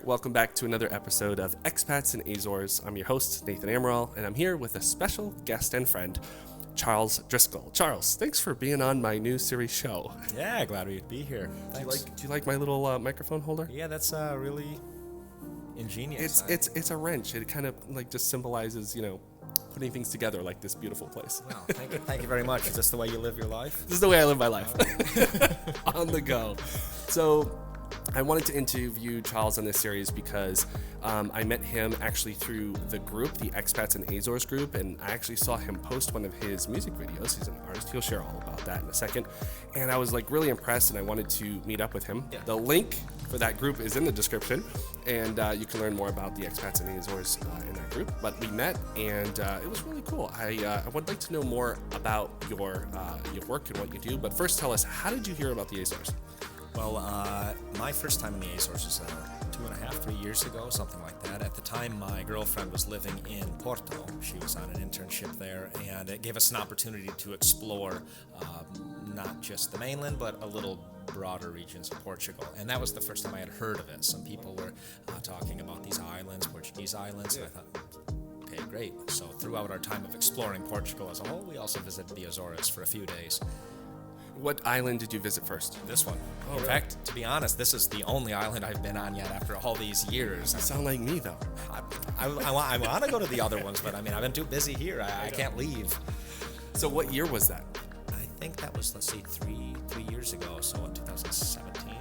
Welcome back to another episode of Expats in Azores. I'm your host, Nathan Amaral, and I'm here with a special guest and friend, Charles Driscoll. Charles, thanks for being on my new series show. Yeah, glad we'd be here. Thanks. Do you like my little microphone holder? Yeah, that's really ingenious. It's a wrench. It kind of just symbolizes, putting things together like this beautiful place. Wow, thank you very much. Is this the way you live your life? This is the way I live my life. On the go. So I wanted to interview Charles on this series because I met him actually through the group, the Expats in Azores group, and I actually saw him post one of his music videos. He's an artist. He'll share all about that in a second. And I was really impressed, and I wanted to meet up with him. Yeah. The link for that group is in the description, and you can learn more about the Expats in Azores in that group. But we met, and it was really cool. I would like to know more about your work and what you do. But first, tell us, how did you hear about the Azores? Well, my first time in the Azores was 2.5, 3 years ago, something like that. At the time, my girlfriend was living in Porto. She was on an internship there, and it gave us an opportunity to explore not just the mainland, but a little broader regions of Portugal. And that was the first time I had heard of it. Some people were talking about these islands, Portuguese islands, and I thought, okay, great. So throughout our time of exploring Portugal as a whole, we also visited the Azores for a few days. What island did you visit first? This one. Oh, in really? fact, to be honest, this is the only island I've been on yet after all these years. You sound like me, though. I want to go to the other ones, but I've been too busy here. I can't leave. So what year was that? I think that was, three years ago, so in 2017.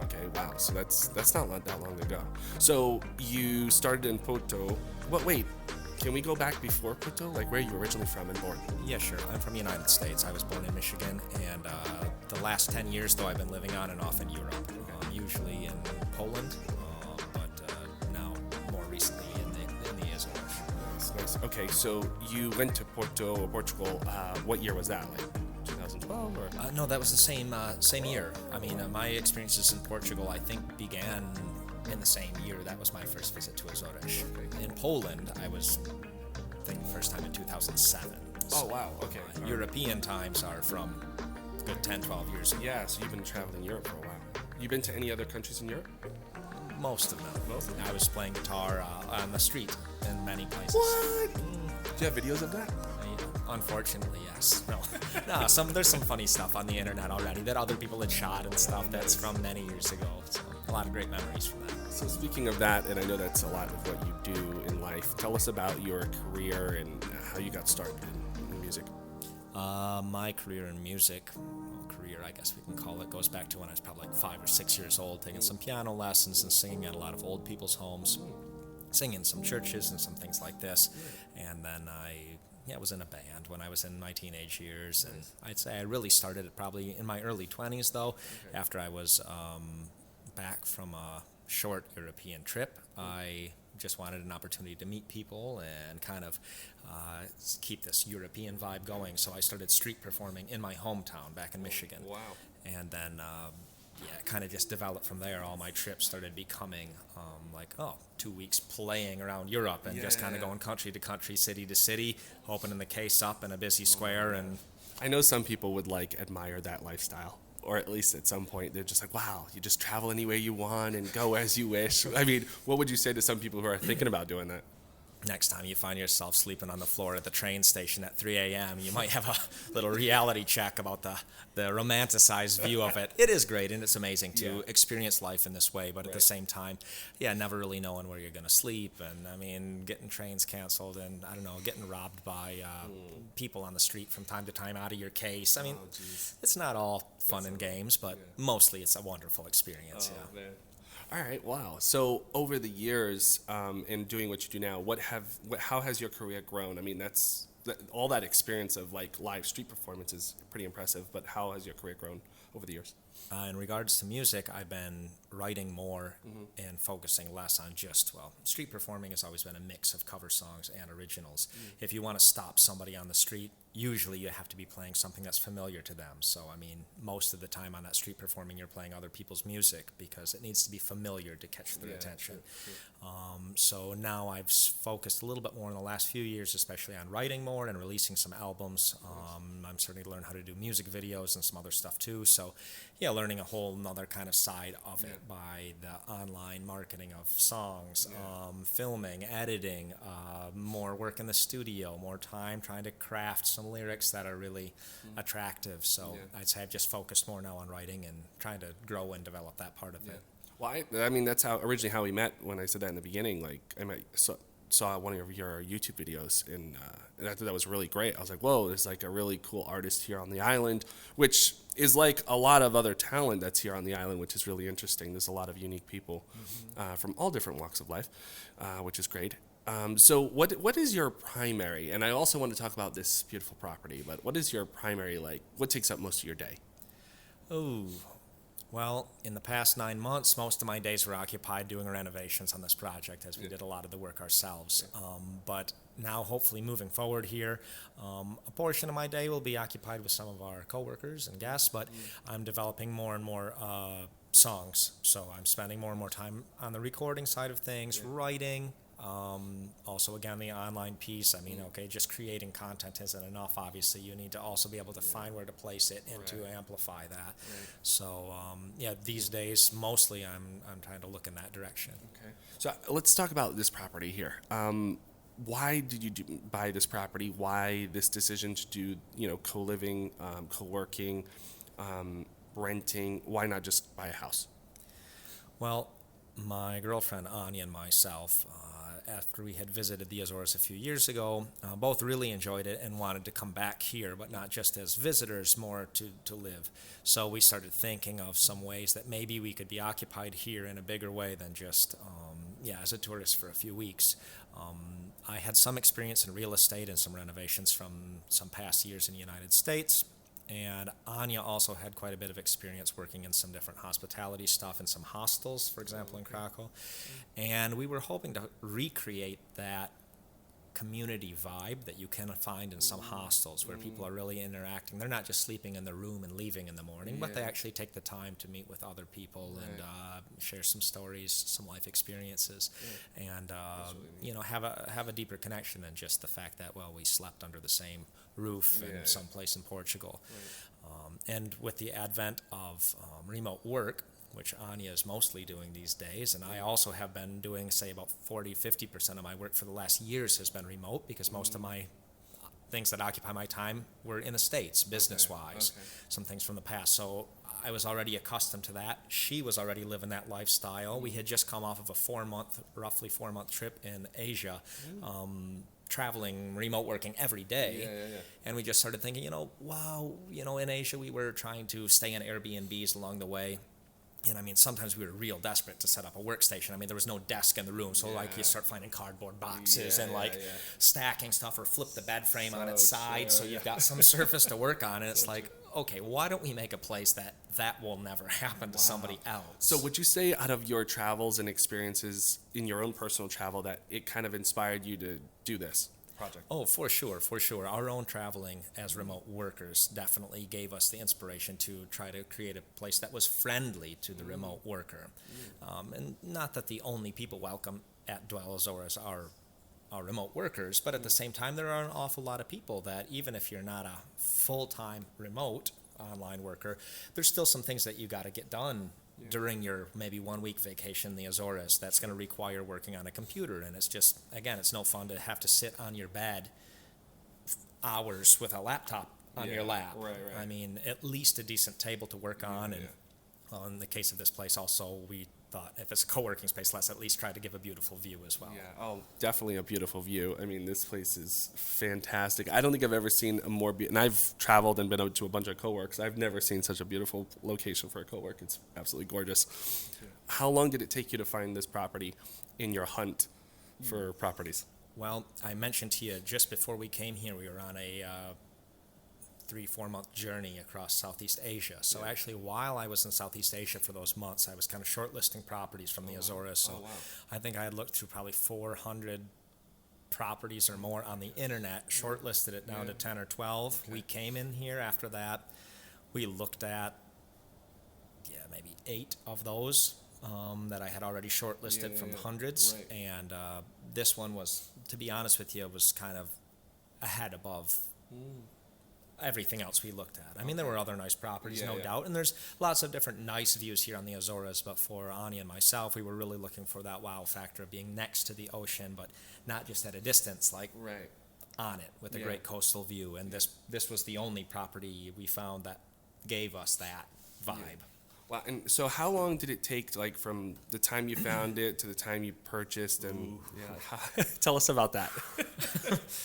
Okay, wow. So that's not that long ago. So you started in Porto. Wait. Can we go back before Porto? Where are you originally from and born? Yeah, sure. I'm from the United States. I was born in Michigan, and the last 10 years, though, I've been living on and off in Europe, usually in Poland, but now more recently in the Azores. Nice. Okay, so you went to Porto or Portugal. What year was that? 2012 or? No, that was the same year. My experiences in Portugal, I think, began in the same year. That was my first visit to Azores. In Poland, I was, first time in 2007. Oh, wow. Okay. European times are from a good 10, 12 years ago. Yeah, so you've been traveling Europe for a while. You been to any other countries in Europe? Most of them. I was playing guitar on the street in many places. What? Do you have videos of that? Unfortunately, yes. No, there's some funny stuff on the internet already that other people had shot and stuff that's from many years ago. So a lot of great memories from that. So speaking of that, and I know that's a lot of what you do in life, tell us about your career and how you got started in music. My career in music, I guess we can call it, goes back to when I was probably 5 or 6 years old, taking some piano lessons and singing at a lot of old people's homes, singing in some churches and some things like this. And then I was in a band when I was in my teenage years, and I'd say I really started it probably in my early 20s, though. Okay. After I was back from a short European trip, I just wanted an opportunity to meet people and kind of keep this European vibe going, so I started street performing in my hometown back in Michigan. Wow. And then it kind of just developed from there. All my trips started becoming 2 weeks playing around Europe and just kind of going country to country, city to city, opening the case up in a busy square. And I know some people would admire that lifestyle, or at least at some point they're just wow, you just travel any way you want and go as you wish. What would you say to some people who are thinking about doing that? Next time you find yourself sleeping on the floor at the train station at 3 a.m., you might have a little reality check about the romanticized view of it. It is great, and it's amazing to experience life in this way, but at the same time, never really knowing where you're going to sleep, and getting trains canceled, and getting robbed by people on the street from time to time out of your case. It's not all fun and games, but mostly it's a wonderful experience. Man. All right, wow. So over the years, in doing what you do now, how has your career grown? All that experience of live street performance is pretty impressive, but how has your career grown over the years? In regards to music, I've been writing more and focusing less on street performing has always been a mix of cover songs and originals. If you want to stop somebody on the street, usually you have to be playing something that's familiar to them. So, most of the time on that street performing, you're playing other people's music because it needs to be familiar to catch their attention. Sure. So now I've focused a little bit more in the last few years, especially on writing more and releasing some albums. I'm starting to learn how to do music videos and some other stuff too. So, yeah, learning a whole nother kind of side of it by the online marketing of songs, filming, editing, more work in the studio, more time trying to craft some lyrics that are really attractive. So I'd say I've just focused more now on writing and trying to grow and develop that part of it. Well, I mean, that's how originally how we met. When I said that in the beginning, like saw one of your YouTube videos, and I thought that was really great. I was like, whoa, there's like a really cool artist here on the island, which is like a lot of other talent that's here on the island, which is really interesting. There's a lot of unique people from all different walks of life, which is great. So what is your primary, and I also want to talk about this beautiful property, but what is your primary, like, what takes up most of your day? Oh, well, in the past 9 months, most of my days were occupied doing renovations on this project as we did a lot of the work ourselves. But now, hopefully, moving forward here, a portion of my day will be occupied with some of our coworkers and guests, but I'm developing more and more songs. So I'm spending more and more time on the recording side of things, writing. Also, again, the online piece. I mean, okay, just creating content isn't enough. Obviously, you need to also be able to find where to place it and to amplify that. So, these days, mostly I'm trying to look in that direction. Okay. So let's talk about this property here. Why did you buy this property? Why this decision to do, co-living, co-working, renting? Why not just buy a house? Well, my girlfriend Anya and myself, after we had visited the Azores a few years ago, both really enjoyed it and wanted to come back here, but not just as visitors, more to live. So we started thinking of some ways that maybe we could be occupied here in a bigger way than just, as a tourist for a few weeks. I had some experience in real estate and some renovations from some past years in the United States. And Anya also had quite a bit of experience working in some different hospitality stuff in some hostels, for example, in Krakow. And we were hoping to recreate that community vibe that you can find in some hostels where people are really interacting. They're not just sleeping in their room and leaving in the morning, but they actually take the time to meet with other people and share some stories, some life experiences, and have a deeper connection than just the fact that, well, we slept under the same roof in some place in Portugal. And with the advent of remote work, which Anya is mostly doing these days, and I also have been doing, say, about 40-50% of my work for the last years has been remote, because most of my things that occupy my time were in the States, business-wise, some things from the past. So I was already accustomed to that. She was already living that lifestyle. We had just come off of a roughly 4-month trip in Asia, traveling, remote working every day. And we just started thinking, in Asia we were trying to stay in Airbnbs along the way. And I mean, sometimes we were real desperate to set up a workstation. I mean, there was no desk in the room, so you start finding cardboard boxes and stacking stuff, or flip the bed frame on its side so you've got some surface to work on. And it's like, okay, why don't we make a place that will never happen to somebody else? So would you say, out of your travels and experiences in your own personal travel, that it kind of inspired you to do this project? Oh, for sure. Our own traveling as remote workers definitely gave us the inspiration to try to create a place that was friendly to the remote worker. And not that the only people welcome at Dwell Azores are remote workers, but at the same time, there are an awful lot of people that, even if you're not a full-time remote online worker, there's still some things that you got to get done during your maybe 1-week vacation in the Azores that's going to require working on a computer. And it's just, again, it's no fun to have to sit on your bed hours with a laptop on your lap. I mean, at least a decent table to work on. And in the case of this place also, we thought if it's a co-working space, let's at least try to give a beautiful view as well. Definitely a beautiful view. I mean, this place is fantastic. I don't think I've ever seen a more and I've traveled and been out to a bunch of co-works. I've never seen such a beautiful location for a co-work. It's absolutely gorgeous. How long did it take you to find this property in your hunt for properties? Well, I mentioned to you just before we came here, we were on a 3-4 month journey across Southeast Asia. So actually, while I was in Southeast Asia for those months, I was kind of shortlisting properties from the Azores. So I think I had looked through probably 400 properties or more on the internet, shortlisted it down to 10 or 12. We came in here after that. We looked at maybe 8 of those that I had already shortlisted from hundreds. And this one was, to be honest with you, was kind of a head above everything else we looked at. I mean, there were other nice properties, no Yeah. doubt, and there's lots of different nice views here on the Azores, but for Ani and myself, we were really looking for that wow factor of being next to the ocean, but not just at a distance, like Right. on it with a Yeah. great coastal view. And this was the only property we found that gave us that vibe. Wow. And so how long did it take, like, from the time you found it to the time you purchased? And tell us about that,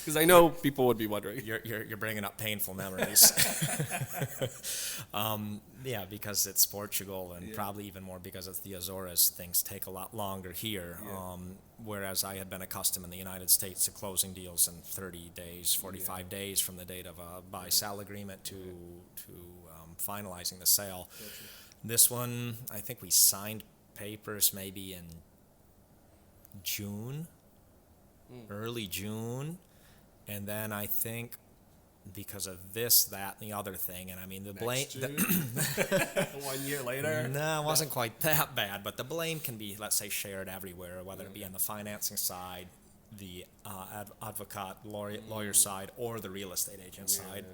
because I know people would be wondering. You're bringing up painful memories. Yeah, because it's Portugal, and probably even more because it's the Azores. Things take a lot longer here. Whereas I had been accustomed in the United States to closing deals in 30 days, 45 days from the date of a buy-sell agreement to finalizing the sale. This one, I think we signed papers maybe in June, early June, and then I think because of this, that, and the other thing, and I mean the blame. 1 year later. No, it wasn't quite that bad, but the blame can be, let's say, shared everywhere, whether it be on the financing side, the lawyer side, or the real estate agent side.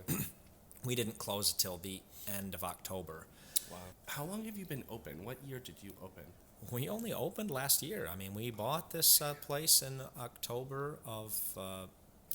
We didn't close until the end of October. Wow. How long have you been open? What year did you open? We only opened last year. I mean, we bought this place in October of,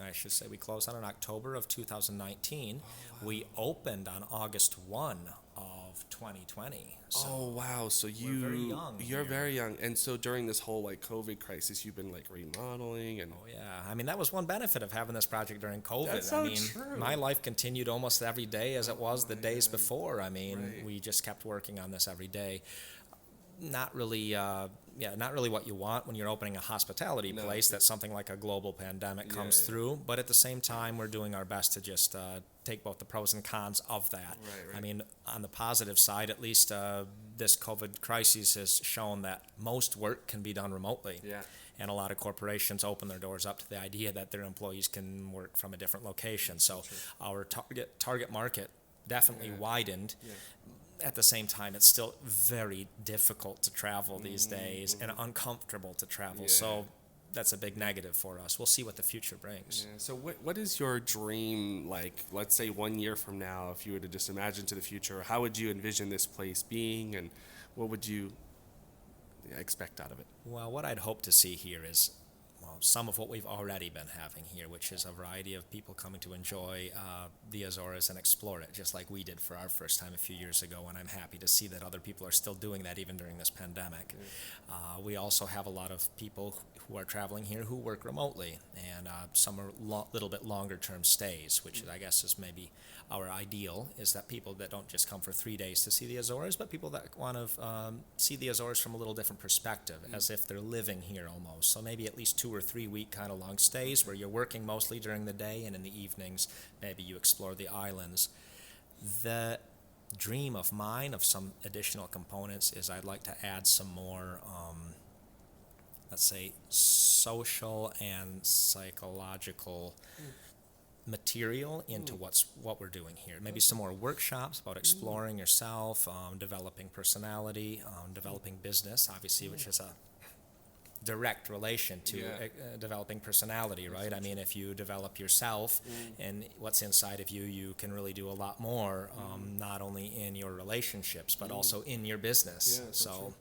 I should say we closed on in October of 2019. Oh, wow. We opened on August 1 of 2020. So oh, wow. So we're very young you're here. very young. And so during this whole, like, COVID crisis, you've been, like, remodeling and... Oh, yeah. I mean, that was one benefit of having this project during COVID. That's so I mean, true. my life continued almost every day as it was the days before. I mean, Right. we just kept working on this every day. Not really what you want when you're opening a hospitality place that something like a global pandemic comes through. But at the same time, we're doing our best to just take both the pros and cons of that. Right. I mean, on the positive side, at least this COVID crisis has shown that most work can be done remotely. Yeah. And a lot of corporations open their doors up to the idea that their employees can work from a different location. So our target market definitely widened. Yeah. At the same time, it's still very difficult to travel these days and uncomfortable to travel. So that's a big negative for us. We'll see what the future brings. Yeah. So what is your dream, like, let's say 1 year from now, if you were to just imagine to the future, how would you envision this place being, and what would you expect out of it? Well, what I'd hope to see here is some of what we've already been having here, which is a variety of people coming to enjoy the Azores and explore it, just like we did for our first time a few years ago, and I'm happy to see that other people are still doing that even during this pandemic. We also have a lot of people who are traveling here who work remotely, and some are little bit longer term stays, which I guess is maybe our ideal, is that people that don't just come for 3 days to see the Azores, but people that want to see the Azores from a little different perspective, as if they're living here almost. So maybe at least 2 or 3 week kind of long stays where you're working mostly during the day, and in the evenings maybe you explore the islands. The dream of mine of some additional components is I'd like to add some more let's say social and psychological material into what we're doing here. Maybe some more workshops about exploring yourself, developing personality, developing business, obviously, which is a direct relation to developing personality, right? I mean, if you develop yourself and what's inside of you, you can really do a lot more, not only in your relationships, but also in your business. Yeah, so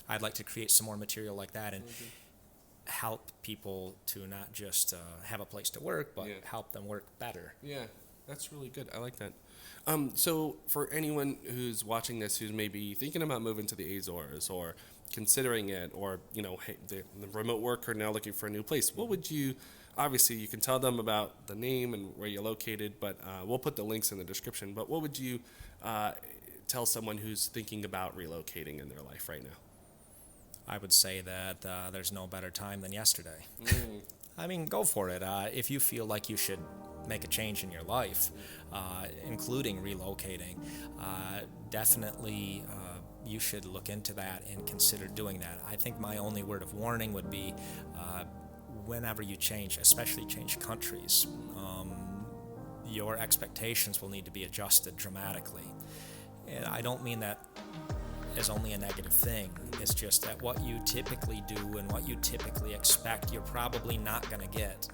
I'd like to create some more material like that and help people to not just have a place to work, but help them work better. Yeah, that's really good. I like that. So for anyone who's watching this, who's maybe thinking about moving to the Azores or considering it, or, you know, hey, the remote worker now looking for a new place, what would you, obviously you can tell them about the name and where you're located, but we'll put the links in the description, but what would you tell someone who's thinking about relocating in their life right now? I would say that there's no better time than yesterday. I mean, go for it. If you feel like you should make a change in your life, including relocating, definitely you should look into that and consider doing that. I think my only word of warning would be whenever you change, especially change countries, your expectations will need to be adjusted dramatically. And I don't mean that as only a negative thing. It's just that what you typically do and what you typically expect, you're probably not going to get.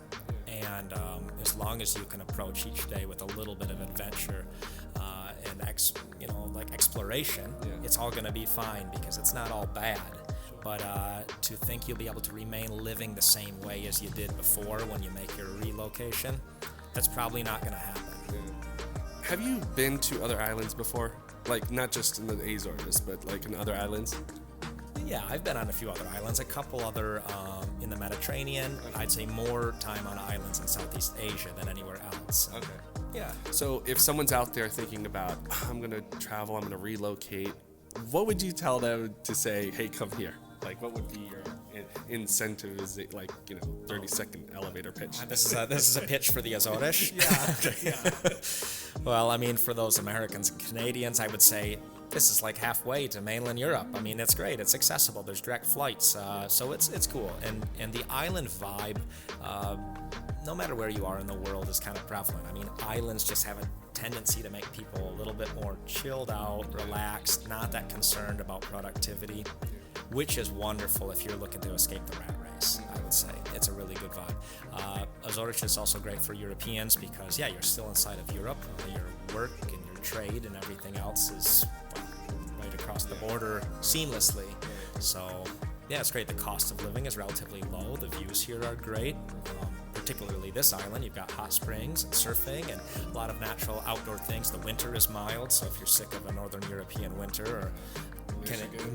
And as long as you can approach each day with a little bit of adventure and exploration, it's all going to be fine, because it's not all bad. But to think you'll be able to remain living the same way as you did before when you make your relocation, that's probably not going to happen. Have you been to other islands before? Like, not just in the Azores, but like in other islands? Yeah, I've been on a few other islands, a couple other in the Mediterranean. I'd say more time on islands in Southeast Asia than anywhere else. Okay. Yeah. So if someone's out there thinking about, I'm going to travel, I'm going to relocate, what would you tell them to say, hey, come here? Like, what would be your incentive? Is it like, 30-second elevator pitch? This is a pitch for the Azores? Yeah. Well, I mean, for those Americans and Canadians, I would say this is like halfway to mainland Europe. I mean, it's great. It's accessible. There's direct flights. So it's cool. And the island vibe, no matter where you are in the world, is kind of prevalent. I mean, islands just have a tendency to make people a little bit more chilled out, relaxed, not that concerned about productivity, which is wonderful if you're looking to escape the rat race, I would say. It's a really good vibe. Azores is also great for Europeans because, you're still inside of Europe. Your work and your trade and everything else is right across the border seamlessly. So, it's great. The cost of living is relatively low. The views here are great. Particularly this island, you've got hot springs and surfing and a lot of natural outdoor things. The winter is mild, so if you're sick of a Northern European winter or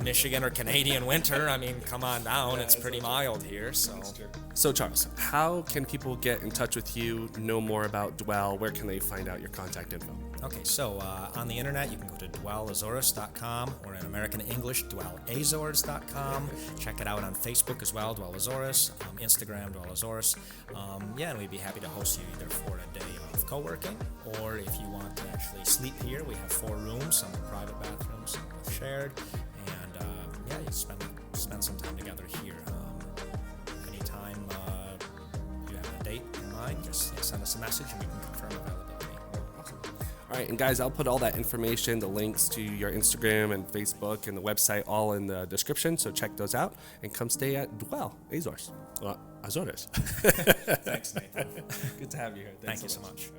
Michigan or Canadian winter, I mean, come on down. It's pretty mild here. So Charles, how can people get in touch with you, know more about Dwell? Where can they find out your contact info? Okay, so on the internet, you can go to dwellazores.com, or in American English, dwellazores.com. Check it out on Facebook as well, Dwell Azores, Instagram, Dwell Azores. And we'd be happy to host you either for a day of co-working, or if you want to actually sleep here, we have 4 rooms, some with private bathrooms, some with shared, and you spend some time together here. Anytime you have a date in mind, just send us a message and we can confirm availability. All right, and guys, I'll put all that information, the links to your Instagram and Facebook and the website, all in the description. So check those out and come stay at Dwell Azores. Azores. Thanks, Nathan. Good to have you here. Thank you so much.